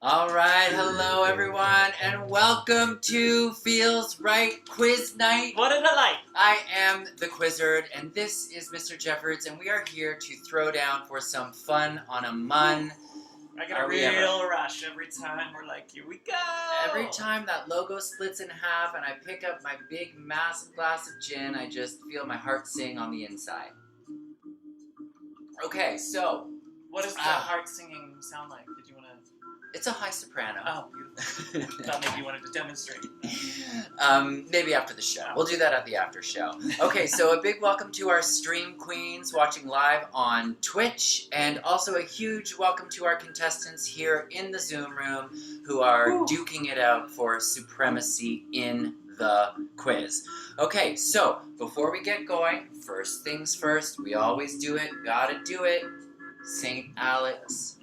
All right, hello everyone, and welcome to Feelz Right Quiz Night. What is it like? I am the Quizzard, and this is Mr. Jeffords, and we are here to throw down for some fun on a mun. I get a real rush every time we're like, here we go! Every time that logo splits in half and I pick up my big, massive glass of gin, I just feel my heart sing on the inside. Okay, so... What does the heart singing sound like? Did you want to... It's a high soprano. Oh, beautiful. Thought maybe you wanted to demonstrate. Maybe after the show. We'll do that at the after show. Okay, so a big welcome to our stream queens watching live on Twitch, and also a huge welcome to our contestants here in the Zoom room who are duking it out for supremacy in the quiz. Okay, so before we get going, first things first, we always do it, gotta do it. St. Alex.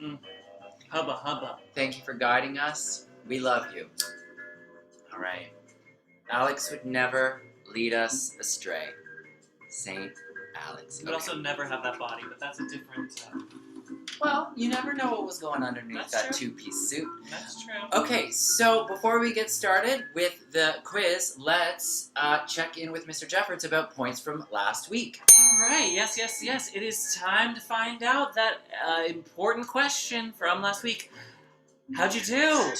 Hubba hubba. Thank you for guiding us. We love you. All right. Alex would never lead us astray. St. Alex. You would also never have that body, but that's a different... Well, you never know what was going underneath that true. two-piece suit. That's true. Okay, so before we get started with the quiz, let's check in with Mr. Jeffords about points from last week. All right, yes. It is time to find out that important question from last week. How'd you do?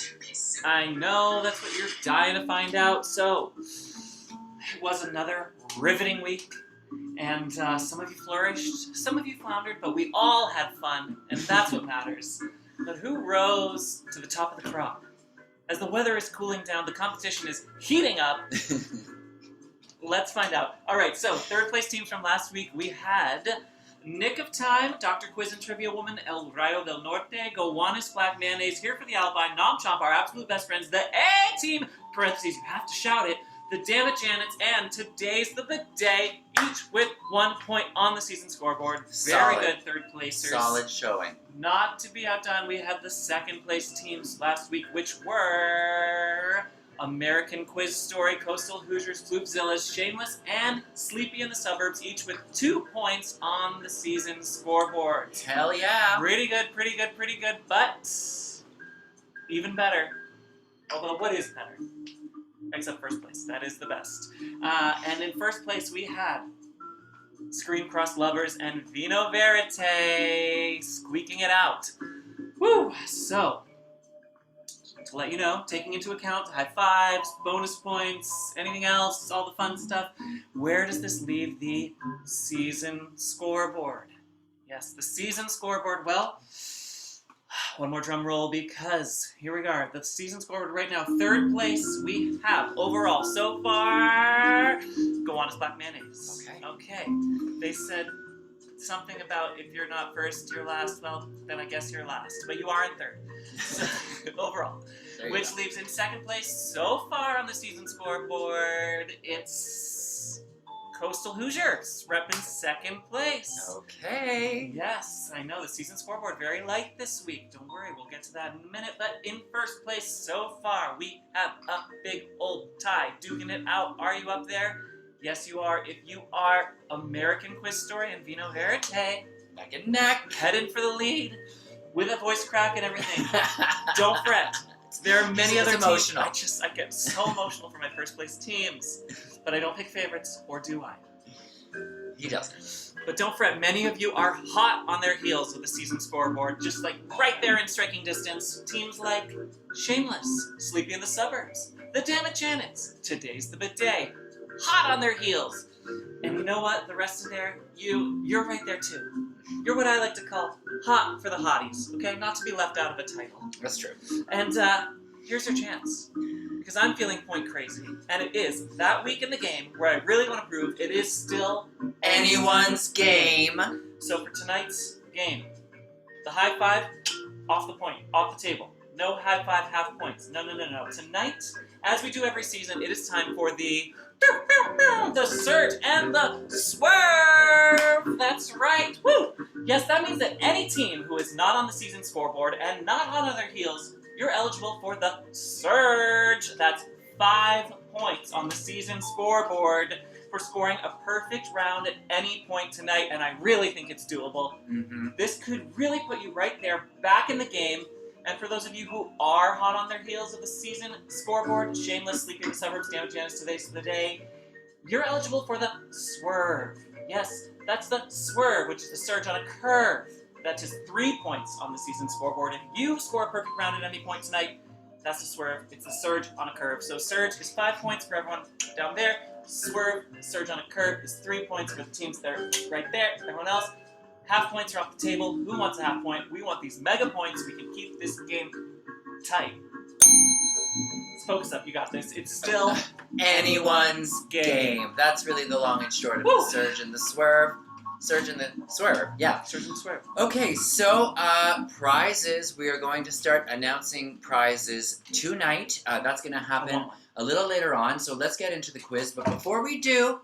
I know, that's what you're dying to find out. So, it was another riveting week. And some of you flourished, some of you floundered, but we all had fun, and that's what matters. But who rose to the top of the crop? As the weather is cooling down, the competition is heating up. Let's find out. All right, so third place teams from last week, we had Nick of Time, Dr. Quiz and Trivia Woman, El Rayo del Norte, Gowanus Black Mayonnaise, Here for the Albine, Nom Chomp, our absolute best friends, the A team, parentheses, you have to shout it, the Dammit Janets, and Today's the Bidet, each with 1 point on the season scoreboard. Very good third placers. Solid showing. Not to be outdone, we had the second place teams last week, which were American Quiz Story, Coastal Hoosiers, Floopzillas, Shameless, and Sleepy in the Suburbs, each with 2 points on the season scoreboard. Hell yeah. Pretty good, but even better. Although, what is better? Except first place. That is the best. And in first place, we had Screen Cross Lovers and Vino Verite squeaking it out. Woo! So, to let you know, taking into account high fives, bonus points, anything else, all the fun stuff, where does this leave the season scoreboard? Yes, the season scoreboard. Well, one more drum roll, because here we are. The season scoreboard right now. Third place we have overall so far. Gowanus Black Mayonnaise. Okay. They said something about if you're not first, you're last. Well, then I guess you're last. But you are in third. So, overall. Which leaves in second place so far on the season scoreboard. It's Coastal Hoosiers, repping second place. Okay. Yes, I know, the season scoreboard very light this week. Don't worry, we'll get to that in a minute. But in first place so far, we have a big old tie. Duking it out. Are you up there? Yes, you are. If you are, American Quiz Story and Vino Verite, neck and neck, heading for the lead with a voice crack and everything. Don't fret. There are many other emotional. teams. I get so emotional for my first place teams. But I don't pick favorites, or do I? He doesn't. But don't fret, many of you are hot on their heels with the season scoreboard, just like right there in striking distance. Teams like Shameless, Sleepy in the Suburbs, the Dammit Janets, Today's the Bidet, hot on their heels. And you know what? The rest of there, you're right there too. You're what I like to call hot for the hotties, okay? Not to be left out of a title. That's true. And here's your chance. Because I'm feeling point crazy, and it is that week in the game where I really want to prove it is still anyone's game. So for tonight's game, the high five, off the table. No high five half points. No. Tonight, as we do every season, it is time for the surge and the swerve. That's right. Woo! Yes, that means that any team who is not on the season scoreboard and not hot on their heels, you're eligible for the surge. That's 5 points on the season scoreboard for scoring a perfect round at any point tonight, and I really think it's doable. Mm-hmm. This could really put you right there, back in the game, And for those of you who are hot on their heels of the season scoreboard, Shameless, Sleeping in the Suburbs, Damage Janice, Today's the Day, you're eligible for the swerve. Yes, that's the swerve, which is the surge on a curve. That is 3 points on the season scoreboard. If you score a perfect round at any point tonight, that's the swerve. It's the surge on a curve. So surge is 5 points for everyone down there. Swerve, surge on a curve, is 3 points for the teams that are right there. Everyone else, half points are off the table. Who wants a half point? We want these mega points. We can keep this game tight. Let's focus up. You got this. It's still Anyone's game. That's really the long and short of Woo! the surge and the swerve. Surge and the swerve. Yeah. surge and swerve. Okay, so prizes. We are going to start announcing prizes tonight. That's going to happen a little later on. So let's get into the quiz. But before we do,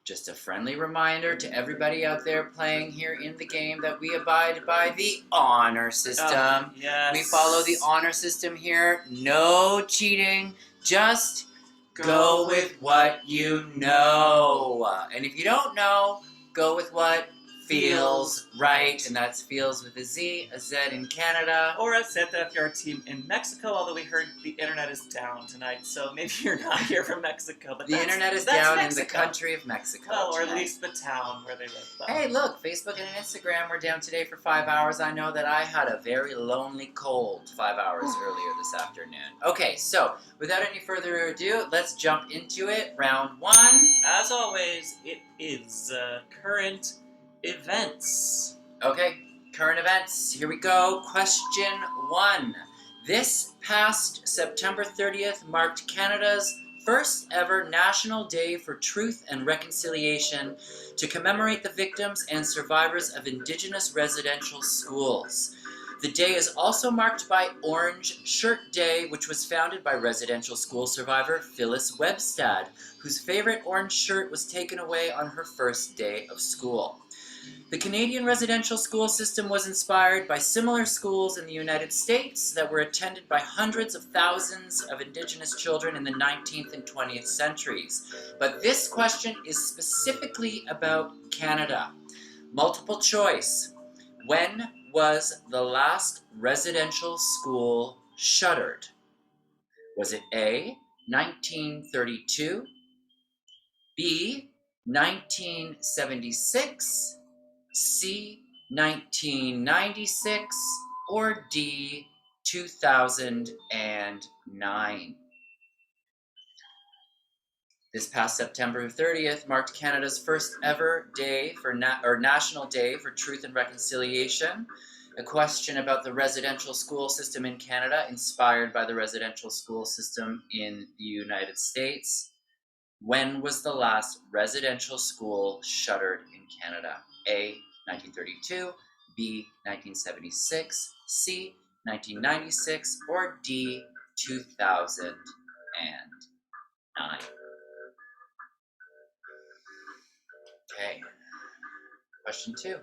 just a friendly reminder to everybody out there playing here in the game that we abide by the honor system. Yes. We follow the honor system here. No cheating. Just go with what you know. And if you don't know, go with what feels right. And that's feels with a Z, a Z in Canada. Or a Zeta if you're a team in Mexico, although we heard the internet is down tonight, so maybe you're not here from Mexico. But The internet is down in the country of Mexico. Well, or at tonight. least the town where they live. But Hey, look, Facebook and Instagram were down today for 5 hours. I know that I had a very lonely cold 5 hours earlier this afternoon. Okay, so without any further ado, let's jump into it. Round 1. as always, it is current events. Okay, current events. Here we go. Question 1. This past September 30th marked Canada's first ever National Day for Truth and Reconciliation to commemorate the victims and survivors of Indigenous residential schools. The day is also marked by Orange Shirt Day, which was founded by residential school survivor Phyllis Webstad, whose favorite orange shirt was taken away on her first day of school. The Canadian residential school system was inspired by similar schools in the United States that were attended by hundreds of thousands of Indigenous children in the 19th and 20th centuries. But this question is specifically about Canada. Multiple choice. When was the last residential school shuttered? Was it A, 1932, B, 1976, C, 1996, or D, 2009? This past September 30th marked Canada's first ever day for National Day for Truth and Reconciliation. A question about the residential school system in Canada, inspired by the residential school system in the United States. When was the last residential school shuttered in Canada? A, 1932, B, 1976, C, 1996, or D, 2009? Okay, question 2.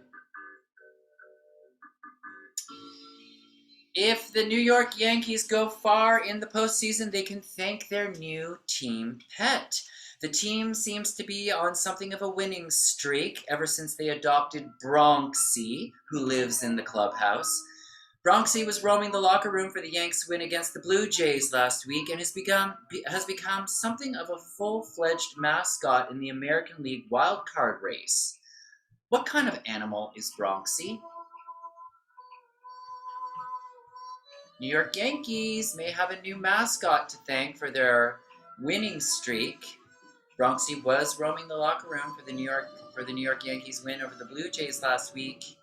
If the New York Yankees go far in the postseason, they can thank their new team pet. The team seems to be on something of a winning streak ever since they adopted Bronxy, who lives in the clubhouse. Bronxy was roaming the locker room for the Yanks' win against the Blue Jays last week and has become something of a full-fledged mascot in the American League wildcard race. What kind of animal is Bronxy? New York Yankees may have a new mascot to thank for their winning streak. Bronxy was roaming the locker room for the New York Yankees win over the Blue Jays last week.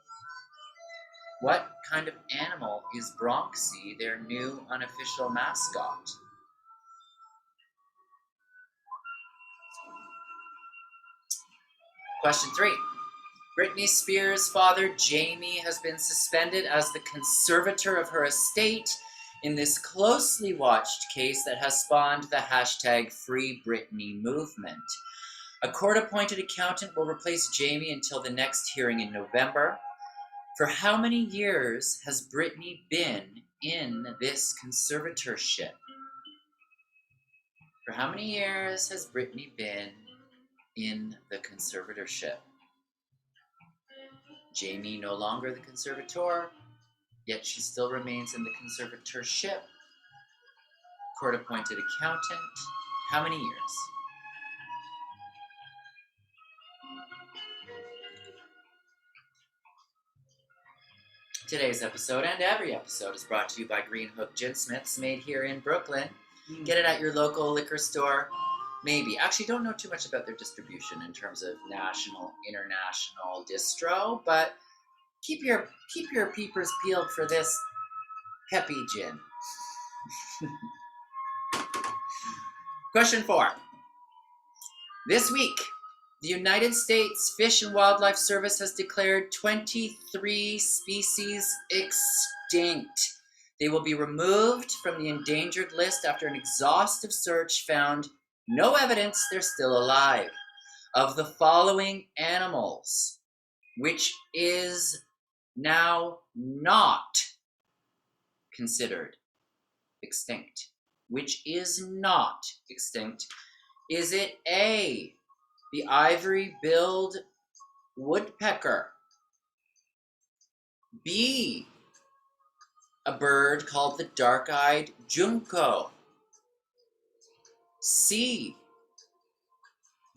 What kind of animal is Bronxy, their new unofficial mascot? Question 3. Britney Spears' father, Jamie, has been suspended as the conservator of her estate in this closely watched case that has spawned the hashtag Free Britney movement. A court-appointed accountant will replace Jamie until the next hearing in November. For how many years has Britney been in this conservatorship? For how many years has Britney been in the conservatorship? Jamie no longer the conservator. yet she still remains in the conservatorship. Court-appointed accountant. How many years? Today's episode and every episode is brought to you by Green Hook Ginsmiths, made here in Brooklyn. Get it at your local liquor store. Maybe. Actually, don't know too much about their distribution in terms of national, international distro, but keep your peepers peeled for this peppy gin. Question 4. This week, the United States Fish and Wildlife Service has declared 23 species extinct. They will be removed from the endangered list after an exhaustive search found no evidence they're still alive. Of the following animals, which is now not considered extinct? Which is not extinct? Is it A, the ivory-billed woodpecker? B, a bird called the dark-eyed junco? C,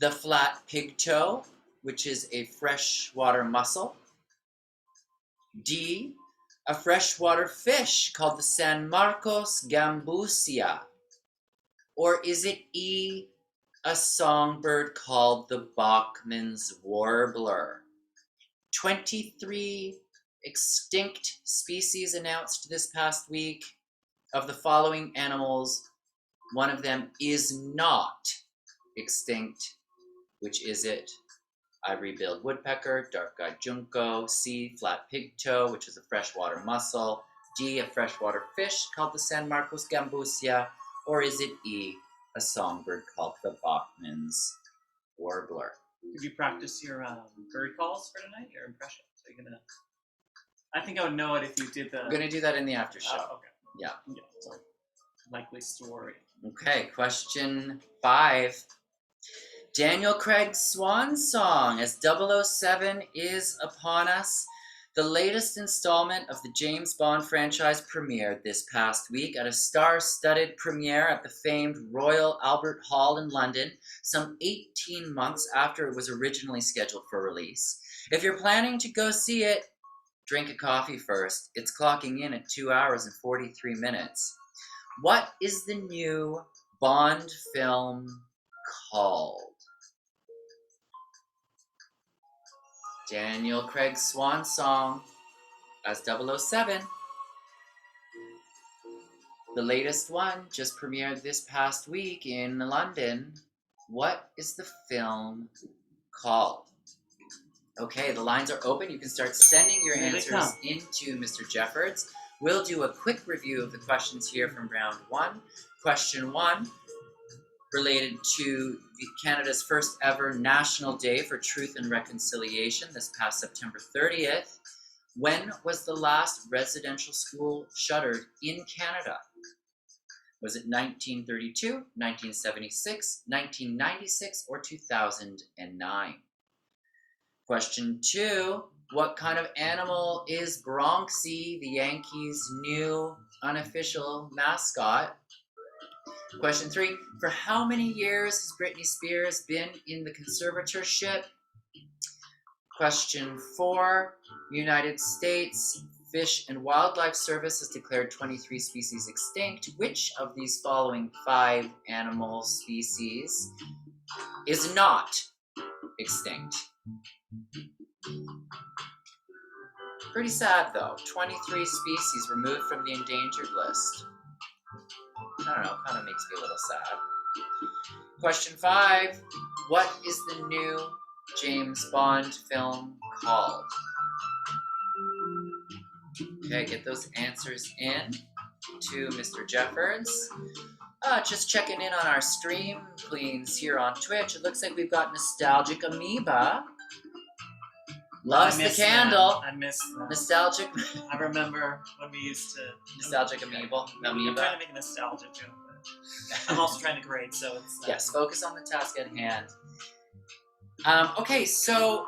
the flat pigtoe, which is a freshwater mussel? D, a freshwater fish called the San Marcos gambusia? Or is it E, a songbird called the Bachman's warbler? 23 extinct species announced this past week. Of the following animals, one of them is not extinct. Which is it? Ivory-billed woodpecker, dark-eyed junco, C, flat pigtoe, which is a freshwater mussel, D, a freshwater fish called the San Marcos gambusia, or is it E, a songbird called the Bachman's warbler? Did you practice your bird calls for tonight, your impressions? Are you gonna... I think I would know it if you did the... I'm going to do that in the after show. Okay. Yeah. It's a likely story. Okay, question 5. Daniel Craig's swan song as 007 is upon us. The latest installment of the James Bond franchise premiered this past week at a star-studded premiere at the famed Royal Albert Hall in London, some 18 months after it was originally scheduled for release. If you're planning to go see it, drink a coffee first. It's clocking in at 2 hours and 43 minutes. What is the new Bond film called? Daniel Craig's swan song as 007. The latest one just premiered this past week in London. What is the film called? Okay, the lines are open. You can start sending your answers into Mr. Jeffords. We'll do a quick review of the questions here from round 1. Question 1, related to Canada's first ever National Day for Truth and Reconciliation this past September 30th. When was the last residential school shuttered in Canada? Was it 1932, 1976, 1996, or 2009? Question 2, what kind of animal is Bronxy, the Yankees' new unofficial mascot? Question 3, for how many years has Britney Spears been in the conservatorship? Question 4, United States Fish and Wildlife Service has declared 23 species extinct. Which of these following 5 animal species is not extinct? Pretty sad though, 23 species removed from the endangered list. I don't know, kind of makes me a little sad. Question 5, what is the new James Bond film called? Okay, get those answers in to Mr. Jeffords. Just checking in on our stream queens here on Twitch. It looks like we've got Nostalgic Amoeba. Loves the candle. I miss that. Nostalgic. I remember when we used to... Nostalgic Amoeba. I'm trying to make a nostalgia joke, but I'm also trying to grade, so it's... Yes, focus on the task at hand. Okay, so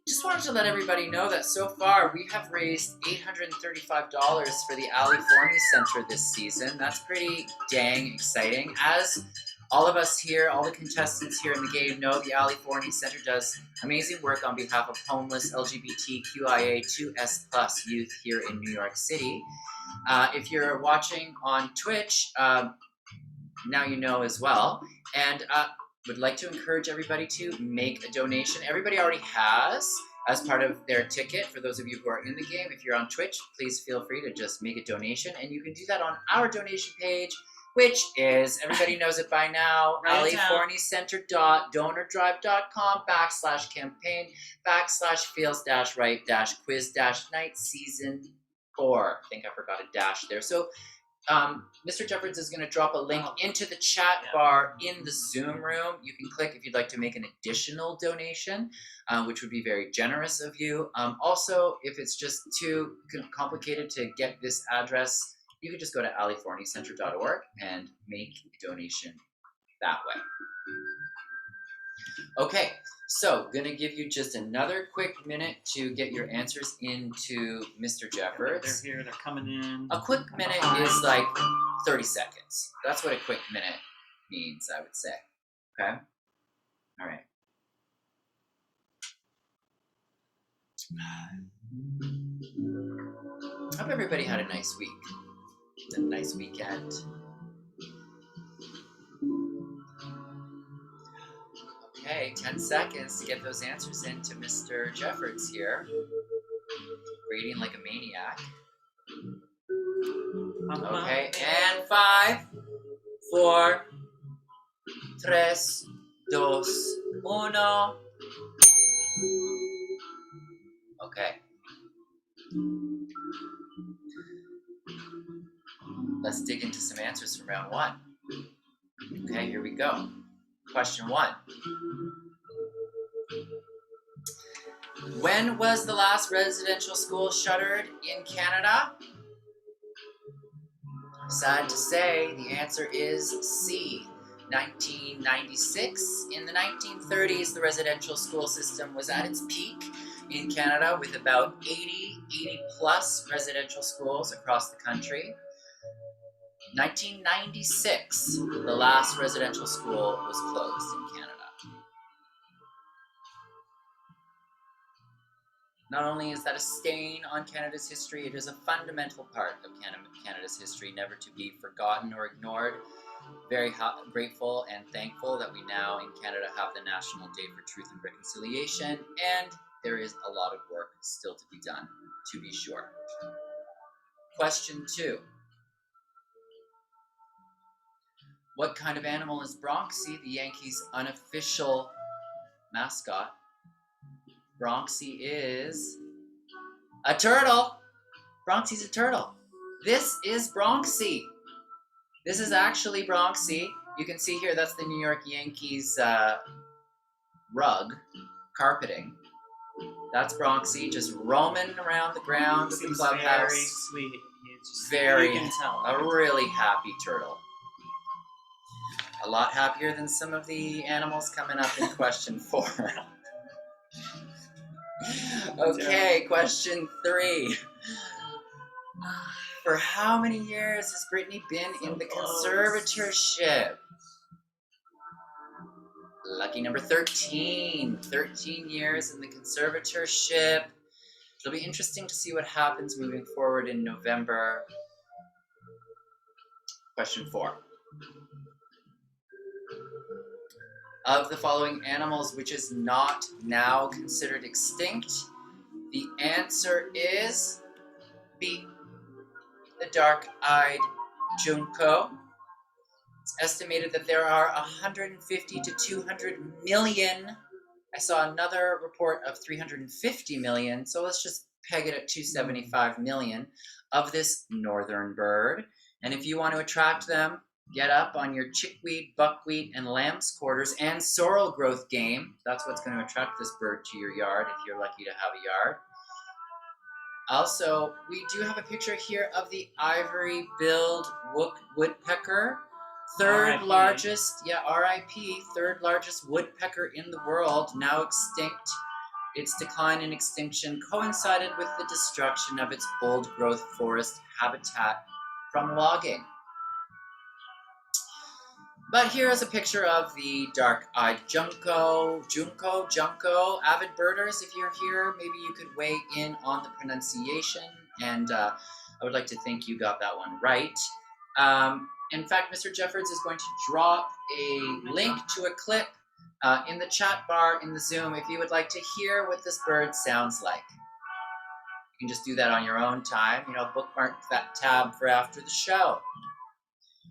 just wanted to let everybody know that so far we have raised $835 for the Ali Forney Center this season. That's pretty dang exciting. As all of us here, all the contestants here in the game know, the Ali Forney Center does amazing work on behalf of homeless LGBTQIA2S+ youth here in New York City. If you're watching on Twitch, now you know as well. And would like to encourage everybody to make a donation. Everybody already has as part of their ticket. For those of you who are in the game, if you're on Twitch, please feel free to just make a donation. And you can do that on our donation page, which is, everybody knows it by now, aliforneycenter.donor-drive.com/campaign/Feelz-Right-Quiz-Night Season 4. I think I forgot a dash there. So Mr. Jeffords is going to drop a link into the chat bar in the Zoom room. You can click if you'd like to make an additional donation, which would be very generous of you. Also, if it's just too complicated to get this address, you can just go to aliforneycenter.org and make a donation that way. Okay, so gonna give you just another quick minute to get your answers into Mr. Jeffords. They're here, they're coming in. A quick minute is like 30 seconds. That's what a quick minute means, I would say. Okay? All right. Hope everybody had a nice week. A nice weekend. Okay, 10 seconds to get those answers into Mr. Jeffords here. Reading like a maniac. Okay, and 5, 4, 3, 2, 1. Okay. Let's dig into some answers from round 1. Okay, here we go. Question 1. When was the last residential school shuttered in Canada? Sad to say, the answer is C, 1996. In the 1930s, the residential school system was at its peak in Canada with about 80 plus residential schools across the country. 1996, the last residential school was closed in Canada. Not only is that a stain on Canada's history, it is a fundamental part of Canada's history, never to be forgotten or ignored. Very grateful and thankful that we now in Canada have the National Day for Truth and Reconciliation, and there is a lot of work still to be done, to be sure. Question 2. What kind of animal is Bronxy, the Yankees' unofficial mascot? Bronxy is a turtle. Bronxy's a turtle. This is Bronxy. This is actually Bronxy. You can see here, that's the New York Yankees rug, carpeting. That's Bronxy, just roaming around the ground of the clubhouse. Very sweet. Very, you can tell. a really happy turtle. A lot happier than some of the animals coming up in question 4. Okay, question 3. For how many years has Brittany been in the conservatorship? Lucky number 13. 13 years in the conservatorship. It'll be interesting to see what happens moving forward in November. Question 4. Of the following animals, which is not now considered extinct? The answer is B, the dark-eyed junco. It's estimated that there are 150 to 200 million. I saw another report of 350 million, so let's just peg it at 275 million of this northern bird. And if you want to attract them, get up on your chickweed, buckwheat, and lamb's quarters and sorrel growth game. That's what's going to attract this bird to your yard if you're lucky to have a yard. Also, we do have a picture here of the ivory-billed woodpecker. Third largest, RIP, third largest woodpecker in the world, now extinct. its decline and extinction coincided with the destruction of its old-growth forest habitat from logging. But here is a picture of the dark-eyed junco. Avid birders, if you're here, maybe you could weigh in on the pronunciation, and I would like to think you got that one right. In fact, Mr. Jeffords is going to drop a link to a clip in the chat bar in the Zoom if you would like to hear what this bird sounds like. You can just do that on your own time, bookmark that tab for after the show.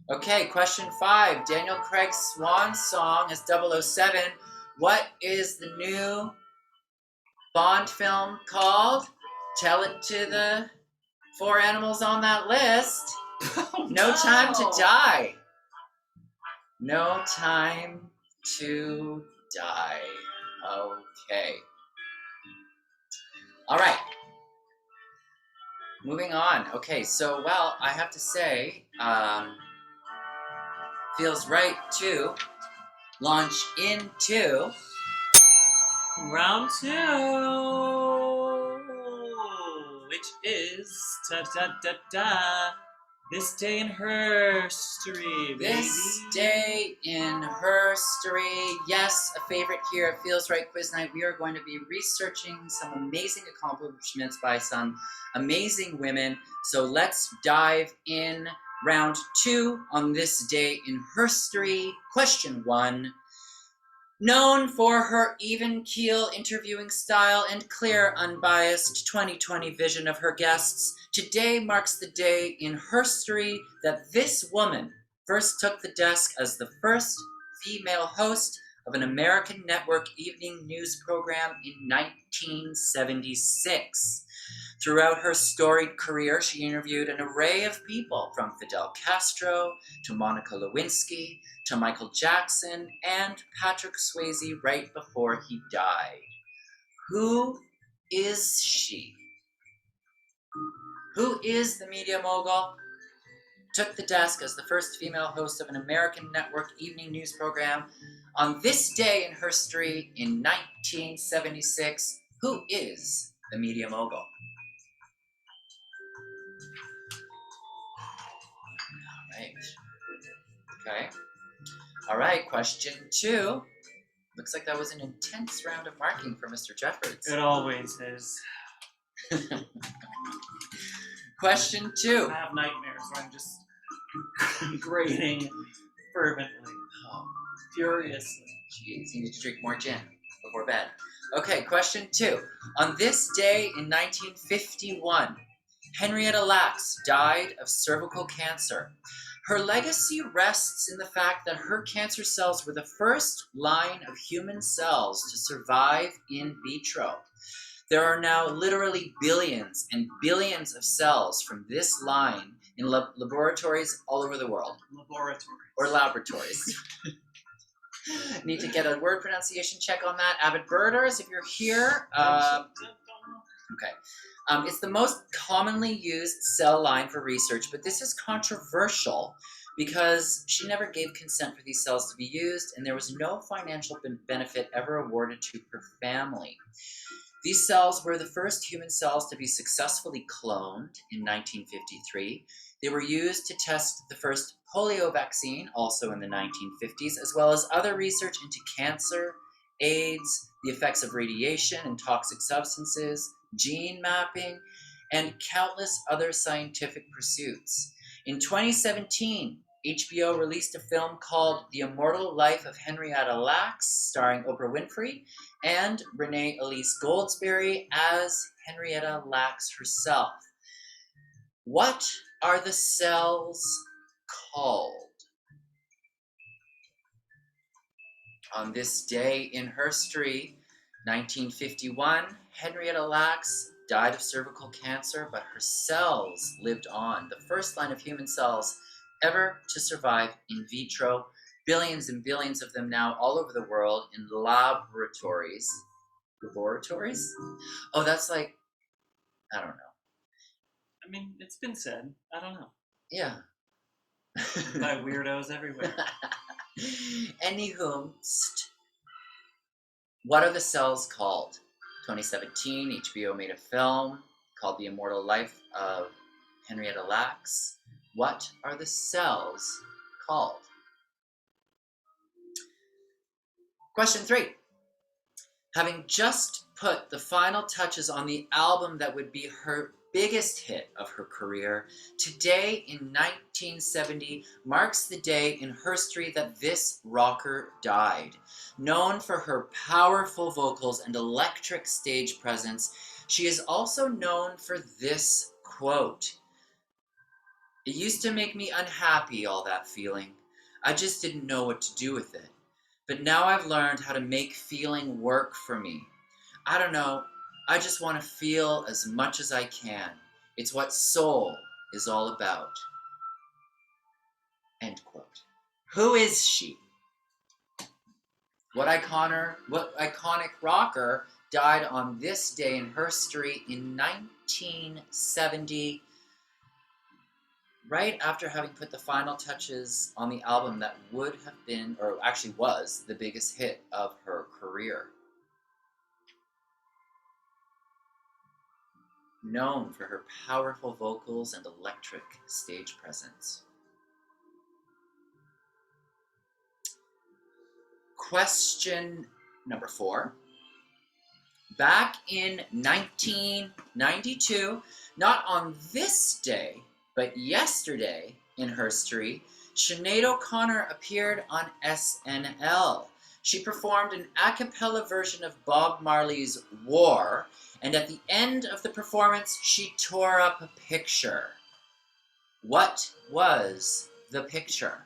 Okay, question 5. Daniel Craig's swan song as 007. What is the new Bond film called? Tell it to the 4 animals on that list. Oh, No Time to Die. No Time to Die. Okay. All right. Moving on. Okay, so, well, I have to say, Feelz Right to launch into round 2, which is This Day in Herstory, baby. This Day in Herstory. Yes, a favorite here at Feelz Right Quiz Night. We are going to be researching some amazing accomplishments by some amazing women. So let's dive in. Round 2 on This Day in Herstory. Question 1. Known for her even-keel interviewing style and clear, unbiased 2020 vision of her guests, today marks the day in Herstory that this woman first took the desk as the first female host of an American network evening news program in 1976. Throughout her storied career, she interviewed an array of people, from Fidel Castro to Monica Lewinsky to Michael Jackson and Patrick Swayze right before he died. Who is she? Who is the media mogul? Took the desk as the first female host of an American network evening news program on This Day in Herstory in 1976. Who is the media mogul? Okay. All right, question 2. Looks like that was an intense round of marking for Mr. Jeffords. It always is. Question 2. I have nightmares where I'm just grading fervently, furiously. Jeez, you need to drink more gin before bed. Okay, question 2. On this day in 1951, Henrietta Lacks died of cervical cancer. Her legacy rests in the fact that her cancer cells were the first line of human cells to survive in vitro. There are now literally billions and billions of cells from this line in laboratories all over the world. Laboratories. Need to get a word pronunciation check on that. Avid birders, if you're here. Okay. It's the most commonly used cell line for research, but this is controversial because she never gave consent for these cells to be used, and there was no financial benefit ever awarded to her family. These cells were the first human cells to be successfully cloned in 1953. They were used to test the first polio vaccine, also in the 1950s, as well as other research into cancer, AIDS, the effects of radiation and toxic substances, gene mapping, and countless other scientific pursuits. In 2017, HBO released a film called The Immortal Life of Henrietta Lacks, starring Oprah Winfrey and Renee Elise Goldsberry as Henrietta Lacks herself. What are the cells called? On this day in Herstory, 1951, Henrietta Lacks died of cervical cancer, but her cells lived on. The first line of human cells ever to survive in vitro. Billions and billions of them now all over the world in laboratories. Laboratories? Oh, that's like, I don't know. I mean, it's been said. I don't know. Yeah. By weirdos everywhere. Anywho, what are the cells called? 2017, HBO made a film called The Immortal Life of Henrietta Lacks. What are the cells called? Question 3. Having just put the final touches on the album that would be her biggest hit of her career, today in 1970 marks the day in Herstory that this rocker died. Known for her powerful vocals and electric stage presence, she is also known for this quote. "It used to make me unhappy, all that feeling. I just didn't know what to do with it. But now I've learned how to make feeling work for me. I don't know, I just want to feel as much as I can. It's what soul is all about." End quote. Who is she? What iconic rocker died on this day in Herstory in 1970, right after having put the final touches on the album that would have been, or actually was, the biggest hit of her career. Known for her powerful vocals and electric stage presence. Question number 4. Back in 1992, not on this day, but yesterday in Herstory, Sinead O'Connor appeared on SNL. She performed an a cappella version of Bob Marley's War, and at the end of the performance, she tore up a picture. What was the picture?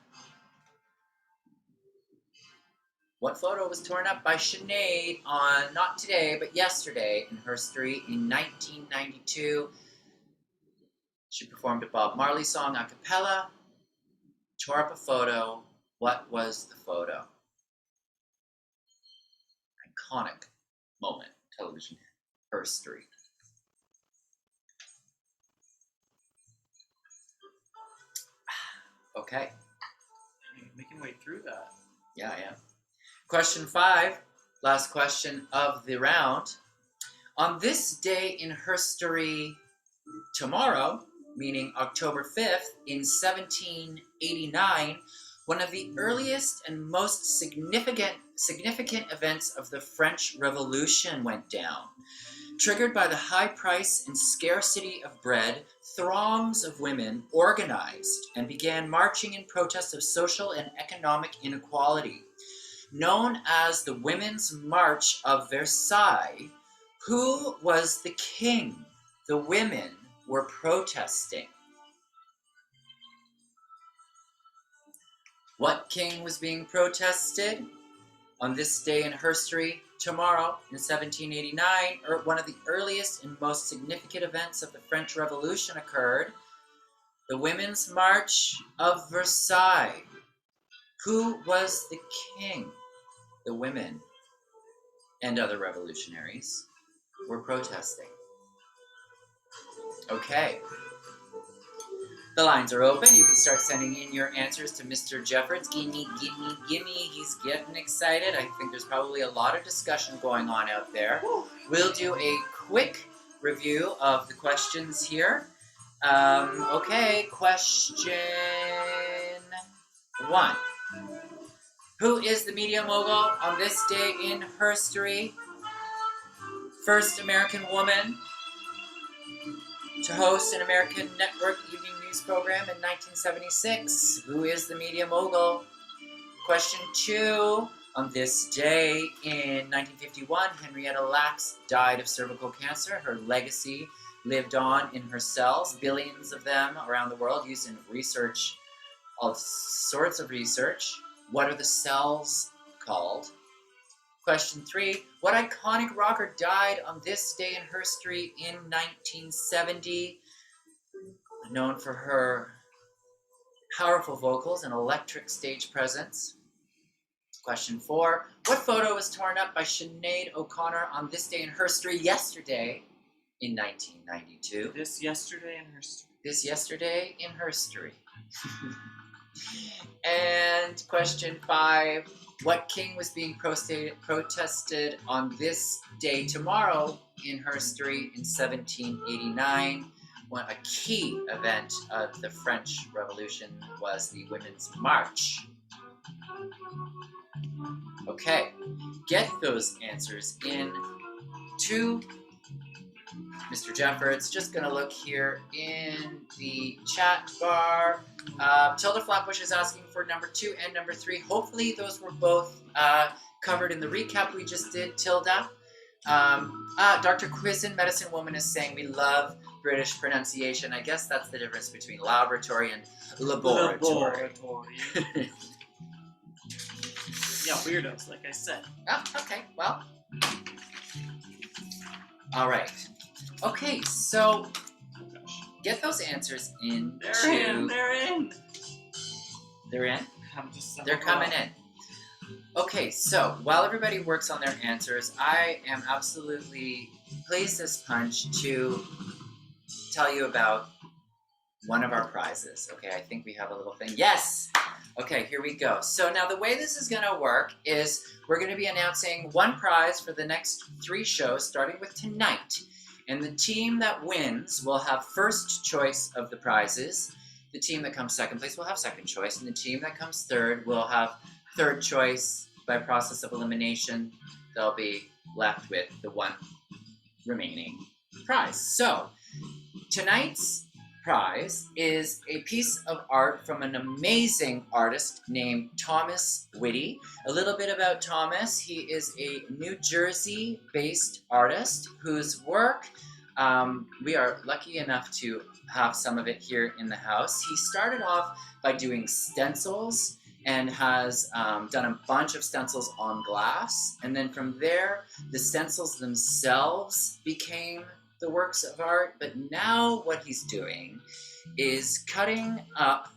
What photo was torn up by Sinead on, not today, but yesterday in Herstory in 1992? She performed a Bob Marley song a cappella, tore up a photo. What was the photo? Iconic moment, television Herstory. Okay. You're making way through that. Yeah, I am. Question 5, last question of the round. On this day in Herstory tomorrow, meaning October 5th, in 1789, one of the earliest and most significant events of the French Revolution went down. Triggered by the high price and scarcity of bread, throngs of women organized and began marching in protest of social and economic inequality. Known as the Women's March of Versailles, who was the king the women were protesting? What king was being protested? On this day in Herstory tomorrow in 1789, one of the earliest and most significant events of the French Revolution occurred. The Women's March of Versailles. Who was the king the women and other revolutionaries were protesting? Okay. The lines are open. You can start sending in your answers to Mr. Jeffords. Gimme, gimme, gimme. He's getting excited. I think there's probably a lot of discussion going on out there. We'll do a quick review of the questions here. Okay, question 1. Who is the media mogul on this day in Herstory? First American woman to host an American network evening news program in 1976. Who is the media mogul? Question 2. On this day in 1951, Henrietta Lacks died of cervical cancer. Her legacy lived on in her cells, billions of them around the world, used in research, all sorts of research. What are the cells called? Question 3. What iconic rocker died on this day in Herstory in 1970? Known for her powerful vocals and electric stage presence. Question 4. What photo was torn up by Sinead O'Connor on this day in Herstory yesterday in 1992? This yesterday in Herstory. This yesterday in Herstory. And question 5. what king was being protested on this day tomorrow in Herstory in 1789. A key event of the French Revolution was the Women's March. Okay, get those answers in to Mr. Jeffords. Just gonna look here in the chat bar. Tilda Flatbush is asking for number 2 and number 3. Hopefully those were both covered in the recap we just did, Tilda. Dr. Quizen, Medicine Woman, is saying we love British pronunciation. I guess that's the difference between laboratory and laboratory. Yeah, weirdos, like I said. Oh, okay, well. All right. Okay, so get those answers in. They're in. They're in. They're in? They're coming in. Okay, so while everybody works on their answers, I am absolutely pleased as punch to tell you about one of our prizes. Okay, I think we have a little thing. Yes! Okay, here we go. So now the way this is going to work is we're going to be announcing one prize for the next 3 shows, starting with tonight. And the team that wins will have first choice of the prizes. The team that comes second place will have second choice. And the team that comes third will have third choice. By process of elimination, they'll be left with the one remaining prize. So tonight's prize is a piece of art from an amazing artist named Thomas Whitty. A little bit about Thomas. He is a New Jersey-based artist whose work we are lucky enough to have some of it here in the house. He started off by doing stencils and has done a bunch of stencils on glass. And then from there, the stencils themselves became the works of art. But now what he's doing is cutting up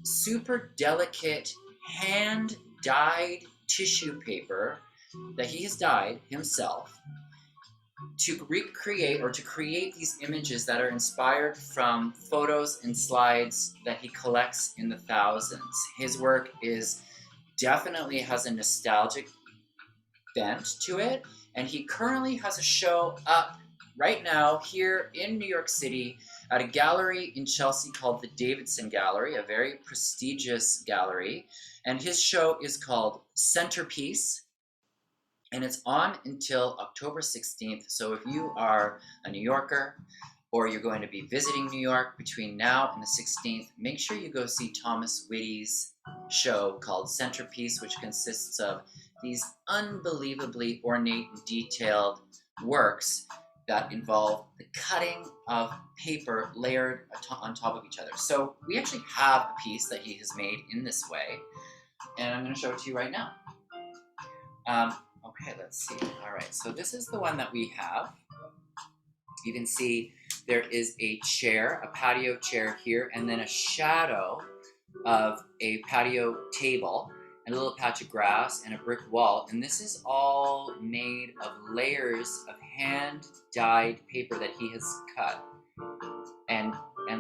super delicate hand-dyed tissue paper that he has dyed himself to recreate or to create these images that are inspired from photos and slides that he collects in the thousands. His work definitely has a nostalgic bent to it, and he currently has a show up right now here in New York City at a gallery in Chelsea called the Davidson Gallery, a very prestigious gallery, and his show is called Centerpiece. And it's on until October 16th. So if you are a New Yorker or you're going to be visiting New York between now and the 16th, make sure you go see Thomas Whitty's show called Centerpiece, which consists of these unbelievably ornate and detailed works that involve the cutting of paper layered on top of each other. So we actually have a piece that he has made in this way, and I'm going to show it to you right now. Okay, let's see. All right, so this is the one that we have. You can see there is a chair, a patio chair here, and then a shadow of a patio table, and a little patch of grass, and a brick wall. And this is all made of layers of hand-dyed paper that he has cut and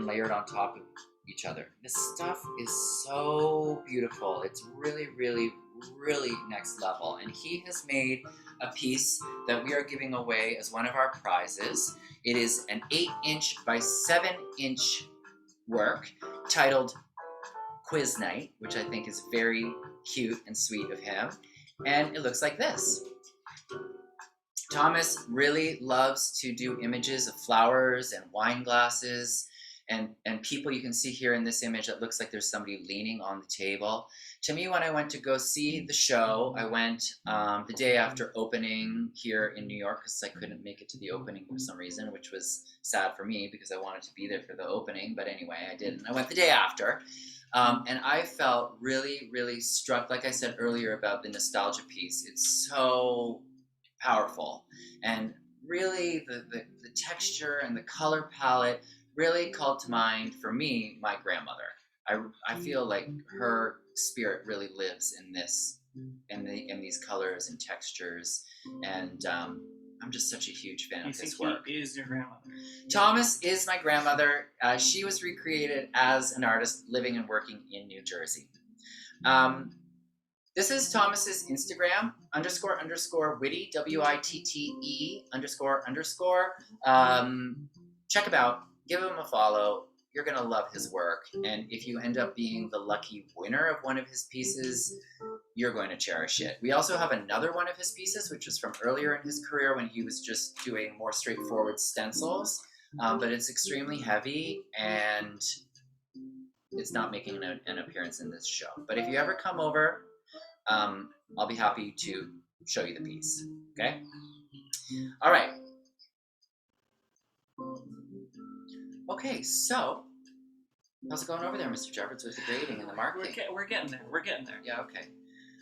layered on top of each other. This stuff is so beautiful. It's really, really, really next level. And he has made a piece that we are giving away as one of our prizes. It is an 8-inch by 7-inch work titled Quiz Night, which I think is very cute and sweet of him. And it looks like this. Thomas really loves to do images of flowers and wine glasses and people. You can see here in this image, it looks like there's somebody leaning on the table. To me, when I went to go see the show, I went the day after opening here in New York because I couldn't make it to the opening for some reason, which was sad for me because I wanted to be there for the opening. But anyway, I didn't. I went the day after. And I felt really, really struck, like I said earlier, about the nostalgia piece. It's so powerful. And really, the texture and the color palette really called to mind, for me, my grandmother. I feel like her spirit really lives in this, in these colors and textures. And I'm just such a huge fan of his work. He is your grandmother? Thomas is my grandmother. She was recreated as an artist living and working in New Jersey. This is Thomas's Instagram, __ witty, WITTE __. Check him out. Give him a follow. You're going to love his work. And if you end up being the lucky winner of one of his pieces, you're going to cherish it. We also have another one of his pieces, which was from earlier in his career when he was just doing more straightforward stencils. But it's extremely heavy and it's not making an appearance in this show. But if you ever come over, I'll be happy to show you the piece. Okay? All right. Okay, so how's it going over there, Mr. Jeffords, with the grading and the marking? We're getting there. We're getting there. Yeah, okay.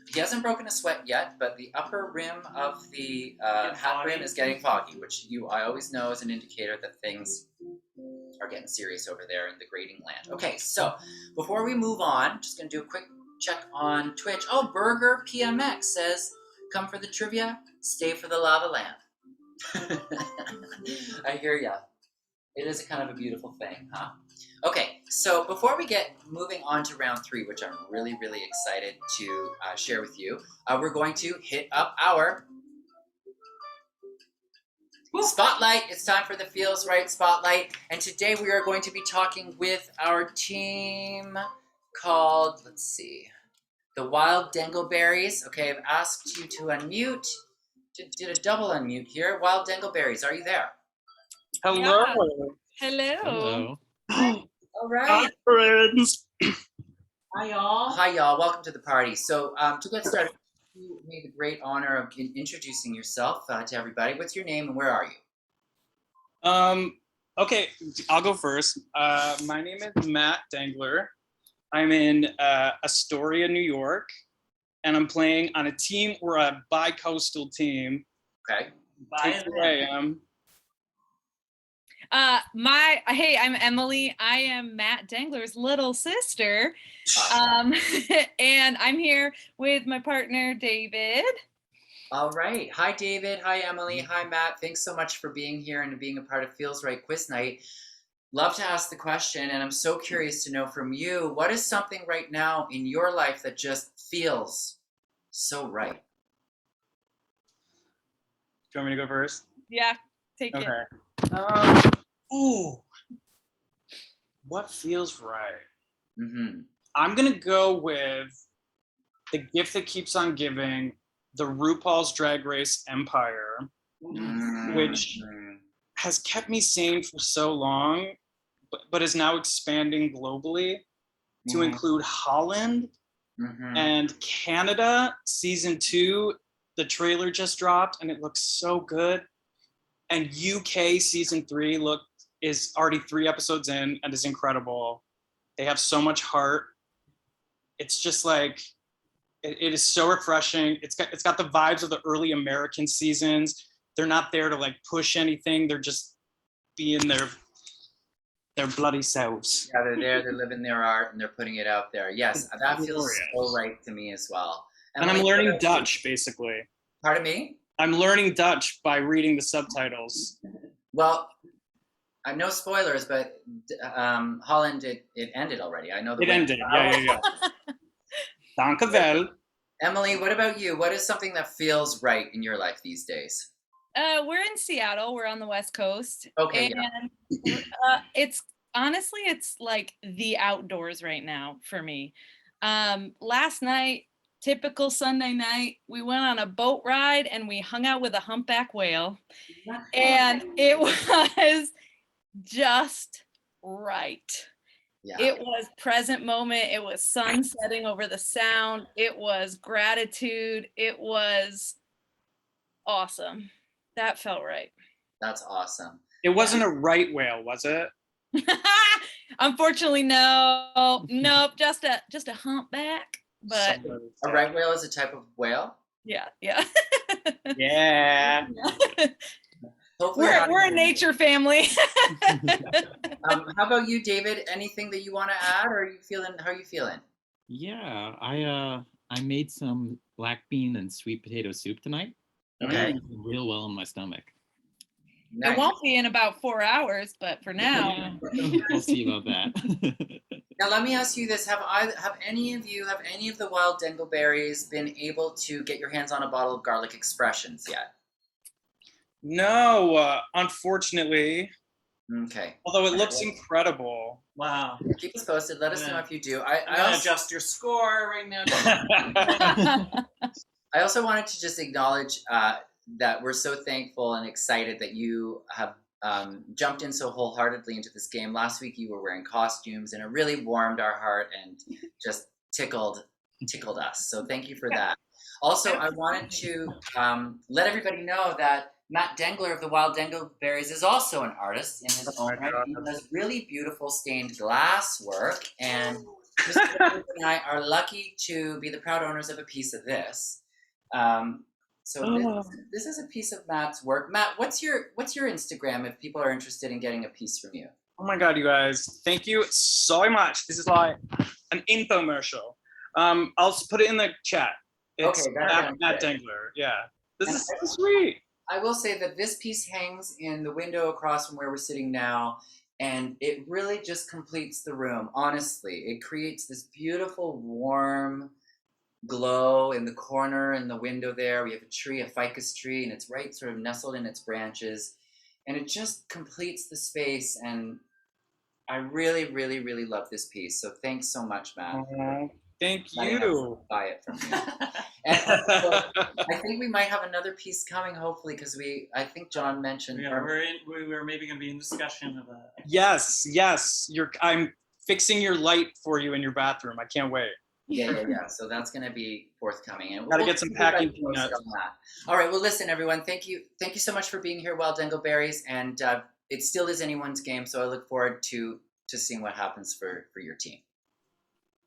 He hasn't broken a sweat yet, but the upper rim of the hat rim is getting foggy, which I always know is an indicator that things are getting serious over there in the grading land. Okay, so before we move on, just going to do a quick check on Twitch. Oh, Burger PMX says, come for the trivia, stay for the lava land. I hear ya. It is kind of a beautiful thing, huh? Okay, so before we get moving on to round 3, which I'm really, really excited to share with you, we're going to hit up our Spotlight. It's time for the Feelz Right Spotlight. And today we are going to be talking with our team called, let's see, the Wild Dangleberries. Okay, I've asked you to unmute. Did a double unmute here. Wild Dangleberries, are you there? Hello. Yeah. Hello. All right. Hi, friends. Hi, y'all. Hi, y'all. Welcome to the party. So to get started, you made the great honor of introducing yourself to everybody. What's your name and where are you? Okay, I'll go first. My name is Matt Dangler. I'm in Astoria, New York, and I'm playing on a team. We're a bi-coastal team. Okay. That's who I am. Hey, I'm Emily. I am Matt Dangler's little sister. And I'm here with my partner, David. All right. Hi, David. Hi, Emily. Hi, Matt. Thanks so much for being here and being a part of Feelz Right Quiz Night. Love to ask the question, and I'm so curious to know from you, what is something right now in your life that just feels so right? Do you want me to go first? Yeah, take it. Okay. Ooh. What feels right? Mm-hmm. I'm going to go with The Gift That Keeps on Giving, the RuPaul's Drag Race Empire, which has kept me sane for so long, but is now expanding globally to include Holland and Canada. Season 2, the trailer just dropped and it looks so good. And UK season 3 is already 3 episodes in and is incredible. They have so much heart. It's just like, it is so refreshing. It's got the vibes of the early American seasons. They're not there to like push anything. They're just being their bloody selves. Yeah, they're there. They're living their art and they're putting it out there. Yes, that feels so right to me as well. And I'm learning Dutch, basically. Pardon me? I'm learning Dutch by reading the subtitles. Well, no spoilers, but Holland, it ended already. I know it ended. Yeah. Dank u wel. Emily, what about you? What is something that feels right in your life these days? We're in Seattle. We're on the West Coast. Okay. And it's honestly, it's like the outdoors right now for me. Last night, typical Sunday night, we went on a boat ride and we hung out with a humpback whale. And it was just right. Yeah. It was present moment. It was sun setting over the sound. It was gratitude. It was awesome. That felt right. That's awesome. It wasn't a right whale, was it? Unfortunately, no. Nope, just a humpback. But a right whale is a type of whale? Yeah. Yeah. We're a nature family. How about you, David? Anything that you want to add, or how are you feeling? Yeah, I made some black bean and sweet potato soup tonight. Okay. Real well in my stomach. It won't be in about 4 hours, but for now. Yeah, we'll see about that. Now let me ask you this: Have any of the wild dingleberries been able to get your hands on a bottle of garlic expressions yet? No, unfortunately. Okay. Although it looks incredible. Wow. Keep us posted. Let us know if you do. I'm I gonna also, adjust your score right now. I also wanted to just acknowledge that we're so thankful and excited that you have jumped in so wholeheartedly into this game. Last week you were wearing costumes, and it really warmed our heart and just tickled us. So thank you for that. Also, I wanted to let everybody know that Matt Dengler of the Wild Dingleberries is also an artist in his own right. He does really beautiful stained glass work, and Mr. Dengler and I are lucky to be the proud owners of a piece of this. This is a piece of Matt's work. Matt, what's your Instagram if people are interested in getting a piece from you? Oh my God, you guys! Thank you so much. This is like an infomercial. I'll put it in the chat. It's Okay, Matt Dengler. Yeah, this is so sweet. I will say that this piece hangs in the window across from where we're sitting now, and it really just completes the room. Honestly, it creates this beautiful, warm glow in the corner in the window there. We have a tree, a ficus tree, and it's right sort of nestled in its branches, and it just completes the space. And I really, really, really love this piece. So thanks so much, Matt. Thank you. Buy it from me. And so I think we might have another piece coming, hopefully, because I think John mentioned. Yeah, we're maybe going to be in discussion of a. Yes. I'm fixing your light for you in your bathroom. I can't wait. Yeah. So that's going to be forthcoming, and gotta get some packing peanuts. All right. Well, listen, everyone. Thank you so much for being here, Wild Dingleberries, and it still is anyone's game. So I look forward to seeing what happens for your team.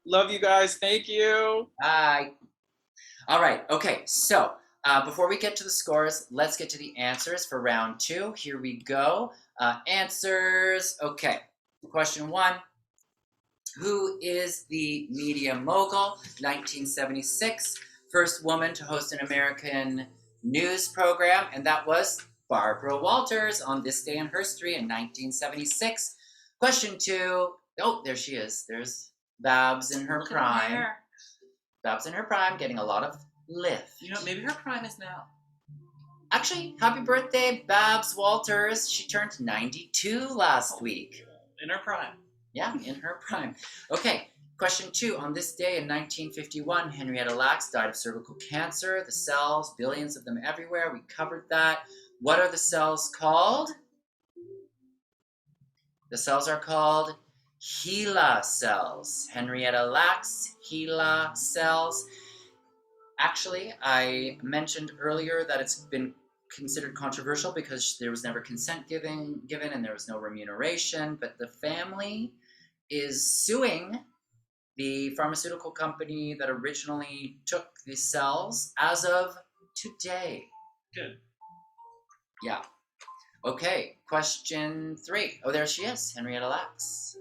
Love you guys. Thank you. Bye. All right. Okay. So before we get to the scores, let's get to the answers for round 2. Here we go. Answers. Okay. Question 1. Who is the media mogul? 1976. First woman to host an American news program, and that was Barbara Walters on This Day in Herstory in 1976. Question 2. Oh, there she is. There's Babs in her prime. Babs in her prime, getting a lot of lift. You know, maybe her prime is now. Actually, happy birthday, Babs Walters. She turned 92 last week. In her prime. Yeah, in her prime. Okay, question 2. On this day in 1951, Henrietta Lacks died of cervical cancer. The cells, billions of them everywhere. We covered that. What are the cells called? The cells are called HeLa cells. Henrietta Lacks, HeLa cells. Actually, I mentioned earlier that it's been considered controversial because there was never consent given and there was no remuneration, but the family is suing the pharmaceutical company that originally took the cells as of today. Good. Yeah. Okay, question 3. Oh, there she is, Henrietta Lacks.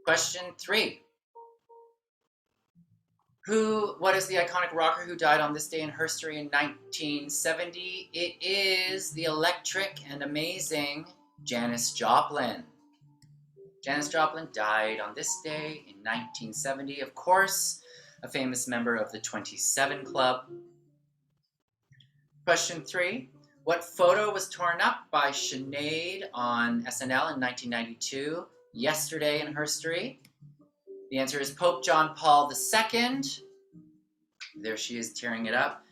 Question 3. What is the iconic rocker who died on this day in Herstory in 1970? It is the electric and amazing Janis Joplin. Janis Joplin died on this day in 1970. Of course, a famous member of the 27 Club. Question 3. What photo was torn up by Sinead on SNL in 1992? Yesterday in Herstory. The answer is Pope John Paul II. There she is tearing it up.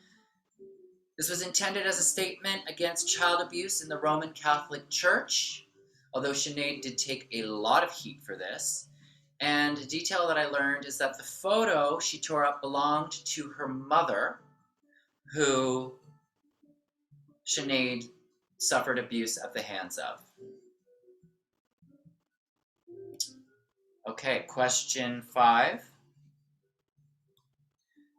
This was intended as a statement against child abuse in the Roman Catholic Church, although Sinead did take a lot of heat for this. And a detail that I learned is that the photo she tore up belonged to her mother, who Sinead suffered abuse at the hands of. Okay, question 5.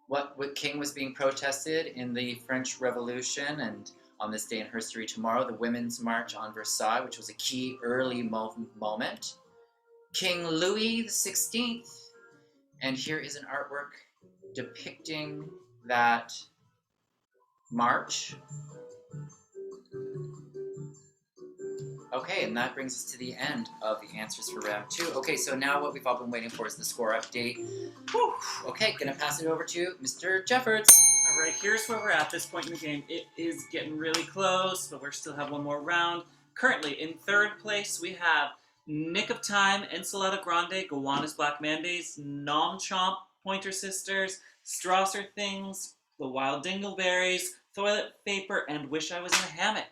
What king was being protested in the French Revolution and on this day in Herstory tomorrow, the Women's March on Versailles, which was a key early moment? King Louis XVI. And here is an artwork depicting that march. Okay, and that brings us to the end of the answers for round 2. Okay, so now what we've all been waiting for is the score update. Whew. Okay, gonna pass it over to Mr. Jeffords. All right, here's where we're at this point in the game. It is getting really close, but we still have one more round. Currently, in third place, we have Nick of Time, Ensalada Grande, Gowanus Black Mandays, Nom Chomp, Pointer Sisters, Strasser Things, The Wild Dingleberries, Toilet Paper, and Wish I Was in a Hammock.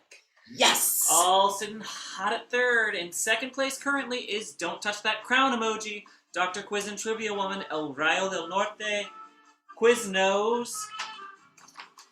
Yes! All sitting hot at third. In second place currently is Don't Touch That Crown emoji, Dr. Quiz and Trivia Woman, El Rayo del Norte, Quiz Nose,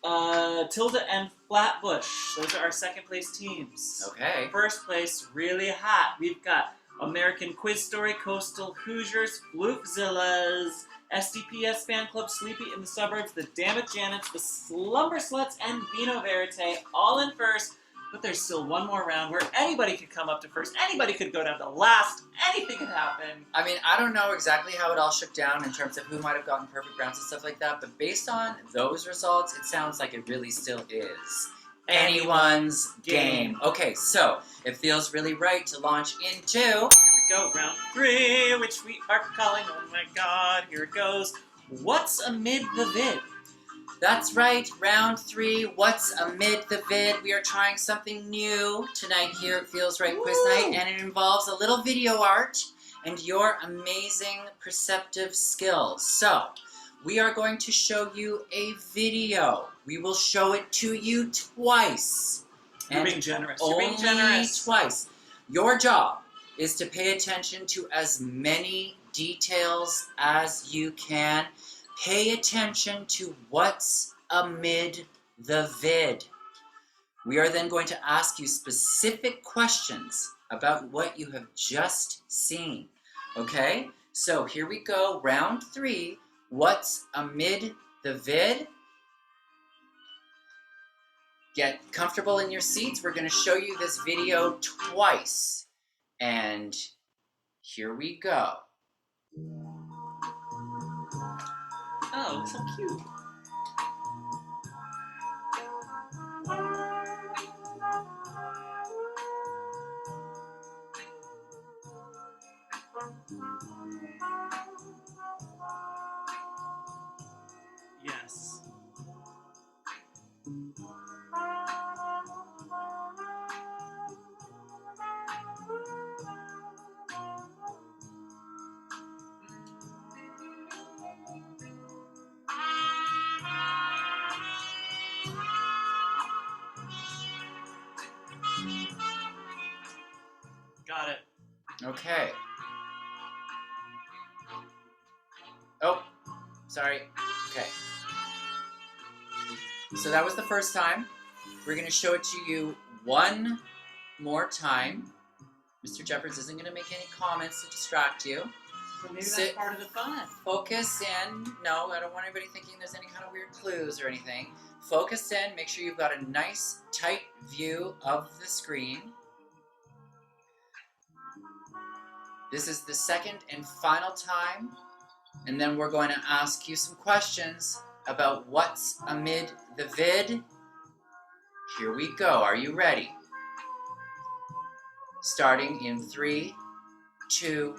Tilda and Flatbush. Those are our second place teams. Okay. First place, really hot. We've got American Quiz Story, Coastal Hoosiers, Floofzillas, SDPS Fan Club, Sleepy in the Suburbs, The Dammit Janets, The Slumber Sluts, and Vino Verite, all in first. But there's still one more round where anybody could come up to first, anybody could go down to last, anything could happen. I mean, I don't know exactly how it all shook down in terms of who might have gotten perfect rounds and stuff like that, but based on those results, it sounds like it really still is anyone's game. Okay, so it feels really right to launch into... Here we go, round 3, which we are calling, oh my god, here it goes. What's amid the vid? That's right, round 3, What's Amid the Vid? We are trying something new tonight here at Feelz Right Quiz Night, and it involves a little video art and your amazing perceptive skills. So, we are going to show you a video. We will show it to you twice. You're And being generous. You're being only generous. twice. Your job is to pay attention to as many details as you can. Pay attention to what's amid the vid. We are then going to ask you specific questions about what you have just seen. Okay? So here we go. Round 3. What's amid the vid? Get comfortable in your seats. We're going to show you this video twice. And here we go. Oh, so cute. Yes. Got it. Okay. Oh, sorry. Okay. So that was the first time. We're going to show it to you one more time. Mr. Jeffords isn't going to make any comments to distract you. But maybe Sit- that's part of the fun. Focus in. No, I don't want anybody thinking there's any kind of weird clues or anything. Focus in. Make sure you've got a nice, tight view of the screen. This is the second and final time. And then we're going to ask you some questions about what's amid the vid. Here we go. Are you ready? Starting in 3, 2,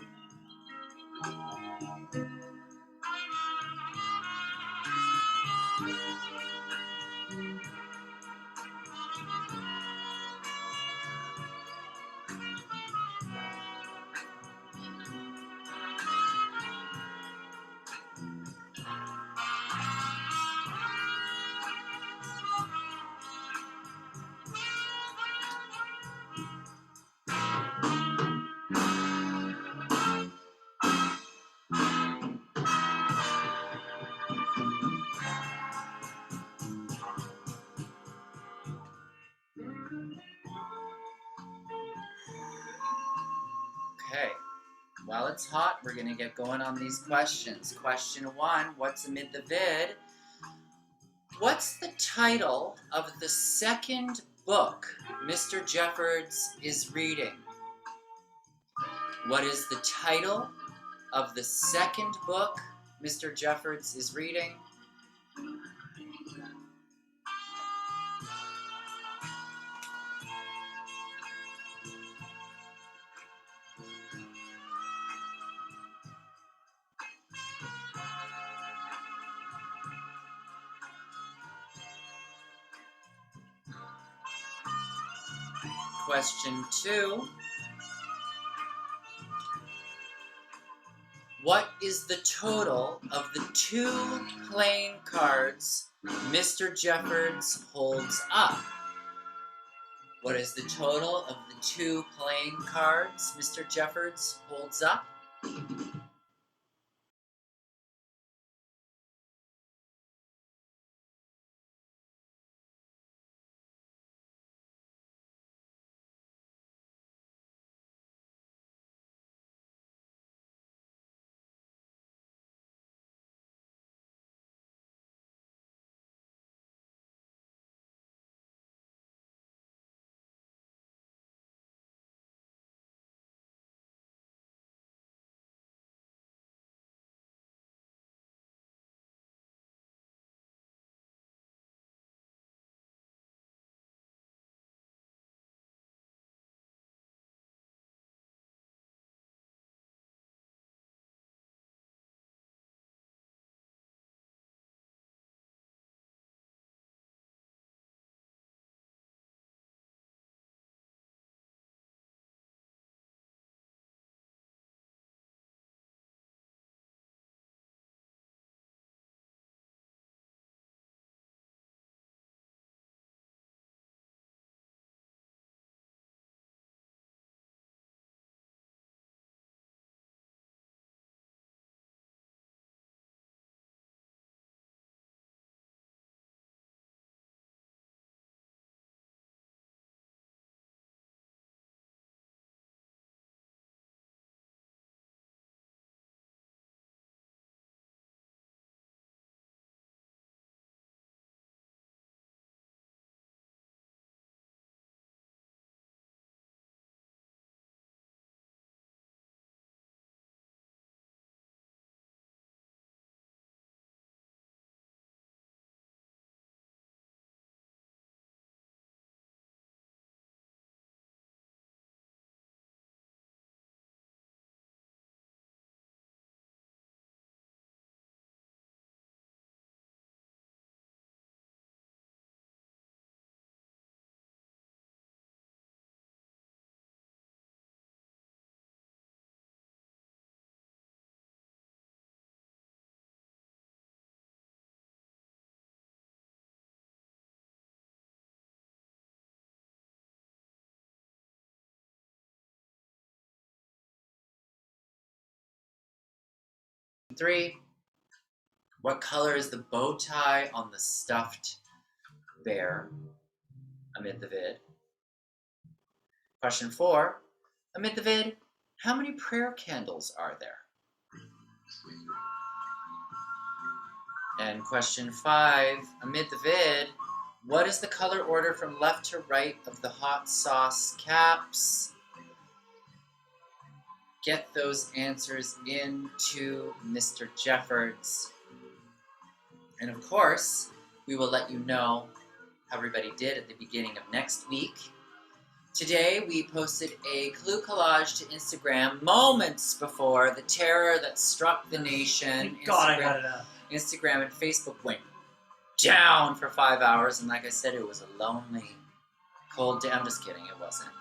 Okay, while it's hot, we're going to get going on these questions. Question 1, what's amid the vid? What's the title of the second book Mr. Jeffords is reading? What is the title of the second book Mr. Jeffords is reading? question 2. What is the total of the 2 playing cards Mr. Jeffords holds up? What is the total of the 2 playing cards Mr. Jeffords holds up? Three. What color is the bow tie on the stuffed bear amid the vid? Question 4. Amid the vid, how many prayer candles are there? And question 5. Amid the vid, what is the color order from left to right of the hot sauce caps? Get those answers into Mr. Jeffords. And of course, we will let you know how everybody did at the beginning of next week. Today, we posted a clue collage to Instagram moments before the terror that struck the nation. Thank God I got it up. Instagram and Facebook went down for 5 hours, and like I said, it was a lonely, cold day. I'm just kidding, it wasn't.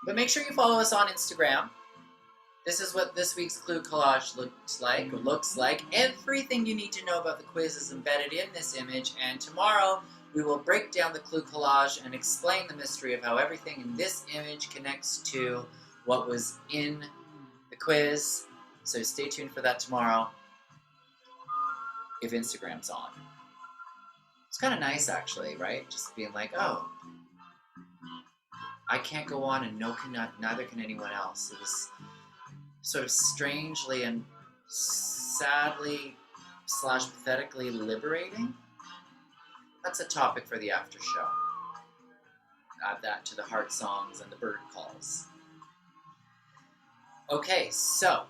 But make sure you follow us on Instagram. This is what this week's clue collage looks like. Everything you need to know about the quiz is embedded in this image, and tomorrow we will break down the clue collage and explain the mystery of how everything in this image connects to what was in the quiz. So stay tuned for that tomorrow, if Instagram's on. It's kind of nice, actually, right? Just being like, oh, I can't go on, and neither can anyone else. It was sort of strangely and sadly / pathetically liberating. That's a topic for the after show. Add that to the heart songs and the bird calls. Okay, so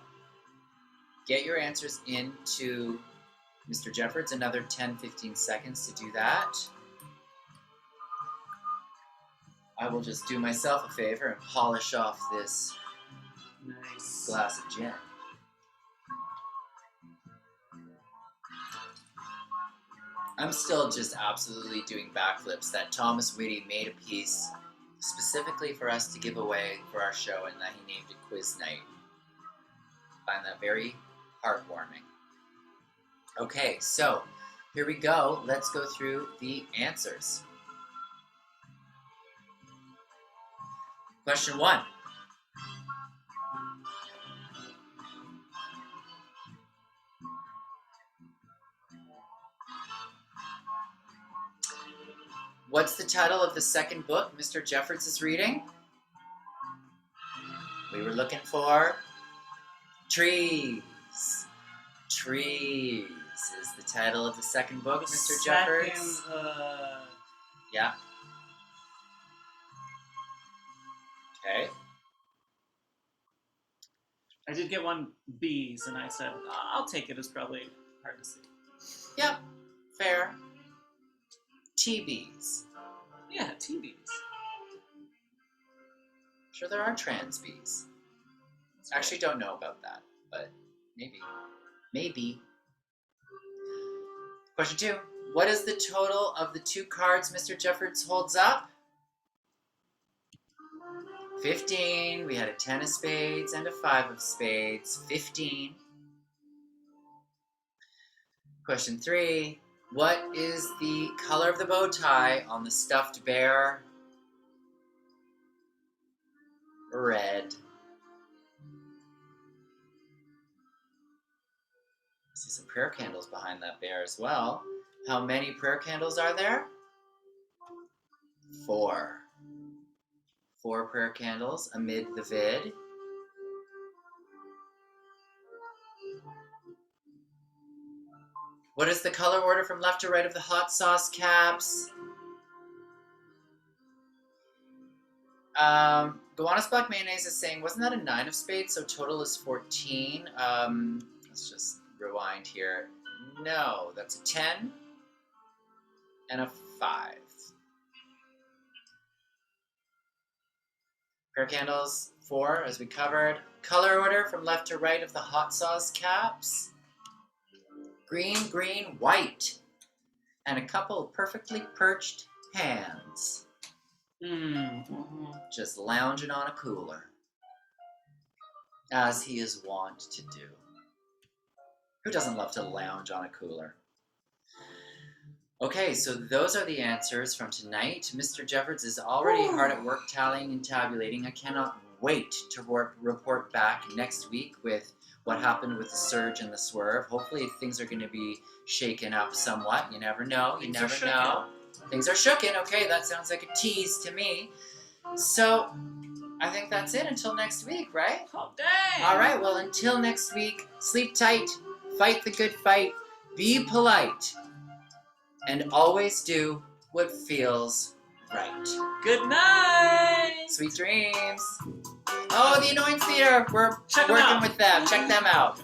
get your answers into Mr. Jeffords. Another 10-15 seconds to do that. I will just do myself a favor and polish off this Nice. glass of gin. I'm still just absolutely doing backflips. That Thomas Whitty made a piece specifically for us to give away for our show, and that he named it Quiz Night. I find that very heartwarming. Okay, so here we go. Let's go through the answers. Question 1. What's the title of the second book Mr. Jeffords is reading? We were looking for trees. Trees is the title of the second book, Mr. Jeffords. Yeah. Okay. I did get one B's, and I said, I'll take it. It's probably hard to see. Yep. Fair. TBs. Yeah, TB's. Sure, there are trans bees. Actually, don't know about that, but maybe. Maybe. Question 2. What is the total of the 2 cards Mr. Jeffords holds up? 15. We had a 10 of spades and a 5 of spades. 15. Question 3. What is the color of the bow tie on the stuffed bear? Red. I see some prayer candles behind that bear as well. How many prayer candles are there? 4. 4 prayer candles amid the vid. What is the color order from left to right of the hot sauce caps? Gowanus Black Mayonnaise is saying, wasn't that a 9 of spades, so total is 14? Let's just rewind here. No, that's a 10 and a 5. Prayer candles, 4, as we covered. Color order from left to right of the hot sauce caps. Green, green, white. And a couple of perfectly perched hands. Just lounging on a cooler. As he is wont to do. Who doesn't love to lounge on a cooler? Okay, so those are the answers from tonight. Mr. Jeffords is already hard at work tallying and tabulating. I cannot wait to report back next week with what happened with the surge and the swerve. Hopefully things are going to be shaken up somewhat. You never know. You never know. Things are shooken. Okay, that sounds like a tease to me. So, I think that's it until next week, right? Oh, dang! All right, well, until next week, sleep tight, fight the good fight, be polite, and always do what feels right. Good night! Sweet dreams. Oh, the Annoyance Theater. We're Check them working out. with them. Check them out.